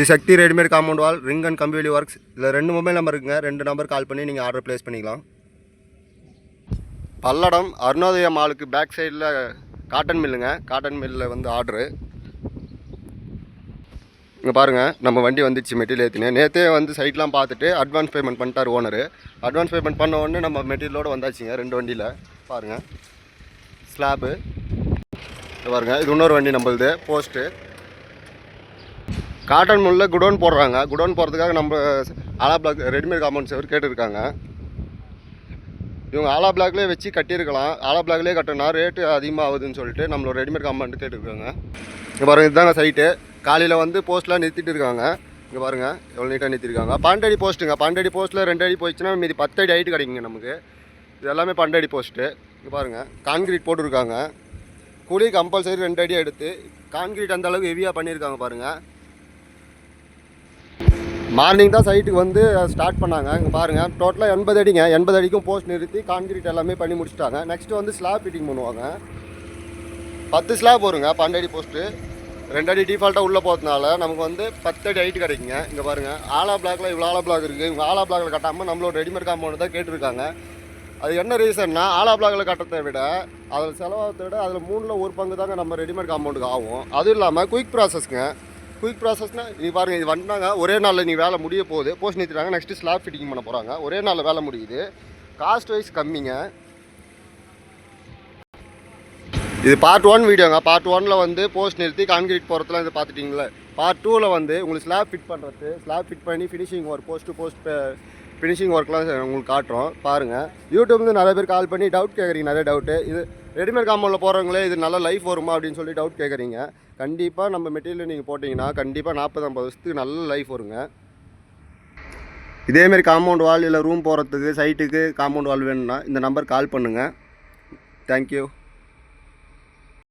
இது Sakthi readymade compound wall ring and கம்பிவேலி works. இதில் 2 மொபைல் நம்பர் இருக்குங்க. 2 நம்பர் கால் பண்ணி நீங்கள் ஆர்டர் ப்ளேஸ் பண்ணிக்கலாம். பல்லடம் அருணோதய மாலுக்கு பேக் சைடில் காட்டன் மில்லுங்க. காட்டன் மில்லில் வந்து ஆர்டரு. இங்கே பாருங்கள், நம்ம வண்டி வந்துடுச்சு. மெட்டீரியல் ஏற்றினேன். நேற்றே வந்து சைட்லாம் பார்த்துட்டு அட்வான்ஸ் பேமெண்ட் பண்ணிட்டார் ஓனரு. அட்வான்ஸ் பேமெண்ட் பண்ண உடனே நம்ம மெட்டீரியலோடு வந்தாச்சுங்க 2 வண்டியில். பாருங்கள், ஸ்லாபு பாருங்கள். இது இன்னொரு வண்டி நம்மளுது போஸ்ட்டு. காட்டன் மில்லில் குடோன் போடுறாங்க. குடோன் போடுறதுக்காக நம்ம ஆலா பிளாக் ரெடிமேட் காம்பவுண்ட் சேவர் கேட்டுருக்காங்க. இவங்க ஆலா பிளாக்லேயே வச்சு கட்டியிருக்கலாம். ஆலா பிளாக்லேயே கட்டினா ரேட்டு அதிகமாக ஆகுதுன்னு சொல்லிட்டு நம்மளோட ரெடிமேட் காம்பவுண்ட் கேட்டுருக்காங்க. இங்கே பாருங்கள், இதுதாங்க சைட்டு. காலையில் வந்து போஸ்ட்லாம் நிறுத்திட்டு இருக்காங்க. இங்கே பாருங்கள், எவ்வளோ நீட்டாக நிறுத்திருக்காங்க. 12 அடி போஸ்ட்டுங்க. 12 அடி போஸ்ட்டில் 2 அடி போயிடுச்சுன்னா மீதி 10 அடி ஹைட்டு கிடைக்குங்க நமக்கு. இது எல்லாமே 12 அடி போஸ்ட்டு. இங்கே பாருங்கள், கான்கிரீட் போட்டிருக்காங்க. கூலி கம்பல்சரி 2 அடி எடுத்து கான்கிரீட் அந்த அளவுக்கு ஹெவியாக பண்ணியிருக்காங்க பாருங்கள். மார்னிங் தான் சைட்டுக்கு வந்து ஸ்டார்ட் பண்ணாங்க. இங்கே பாருங்கள், டோட்டலாக 80 அடிங்க. 80 அடிக்கும் போஸ்ட் நிறுத்தி கான்கிரீட் எல்லாமே பண்ணி முடிச்சிட்டாங்க. நெக்ஸ்ட்டு வந்து ஸ்லாப் ஃபிட்டிங் பண்ணுவாங்க. 10 ஸ்லாப் வருங்க. 12 அடி போஸ்ட்டு 2 அடி டிஃபால்ட்டாக உள்ளே போகிறதுனால நமக்கு வந்து 10 அடி ஹைட்டு கிடைக்குங்க. இங்கே பாருங்கள், ஆலா பிளாக்ல இவ்வளோ ஆலா பிளாக் இருக்குது. இவங்க ஆலா பிளாக்ல கட்டாமல் நம்மளோட ரெடிமேட் காம்பவுண்ட் தான் கேட்டிருக்காங்க. அது என்ன ரீசன்னா, ஆலா பிளாக்ல கட்டுறதை விட அதில் செலவாகிறத விட அதில் 3ல் 1 பங்கு தாங்க நம்ம ரெடிமேட் காம்பவுண்டுக்கு ஆகும். அதுவும் இல்லாமல் குயிக் ப்ராசஸ்ங்க. குயிக் ப்ராசஸ்னால் நீ பாருங்கள், இது வந்தாங்க ஒரே நாளில் நீ வேலை முடிய போகுது. போஸ்ட் நிறுத்திட்டாங்க. நெக்ஸ்ட்டு ஸ்லாப் ஃபிட்டிங் பண்ண போகிறாங்க. ஒரே நாளில் வேலை முடியுது. காஸ்ட் வைஸ் கம்மிங்க. இது பார்ட் 1 வீடியோங்க. பார்ட் 1ல் வந்து போஸ்ட் நிறுத்தி கான்கிரீட் போகிறதுலாம் இது பார்த்துட்டிங்களே. பார்ட் 2ல் வந்து உங்களுக்கு ஸ்லாப் ஃபிட் பண்ணுறது, ஸ்லாப் ஃபிட் பண்ணி ஃபினிஷிங் ஒர்க், போஸ்ட் ஃபினிஷிங் ஒர்க்லாம் உங்களுக்கு காட்டுறோம் பாருங்கள். யூடியூப்லேருந்து நிறைய பேர் கால் பண்ணி டவுட் கேட்குறீங்க. நிறைய டவுட்டு. இது ரெடிமேட் காம்பவுண்டில் போகிறவங்களே இது நல்ல லைஃப் வருமா அப்படின்னு சொல்லி டவுட் கேட்குறீங்க. கண்டிப்பாக நம்ம மெட்டீரியல் நீங்கள் போட்டிங்கன்னா கண்டிப்பாக 40-50 வருஷத்துக்கு நல்ல லைஃப் வருங்க. இதேமாரி காம்பவுண்ட் வால் இல்லை ரூம் போகிறதுக்கு சைட்டுக்கு காம்பவுண்ட் வால் வேணும்னா இந்த நம்பர் கால் பண்ணுங்கள். தேங்க்யூ.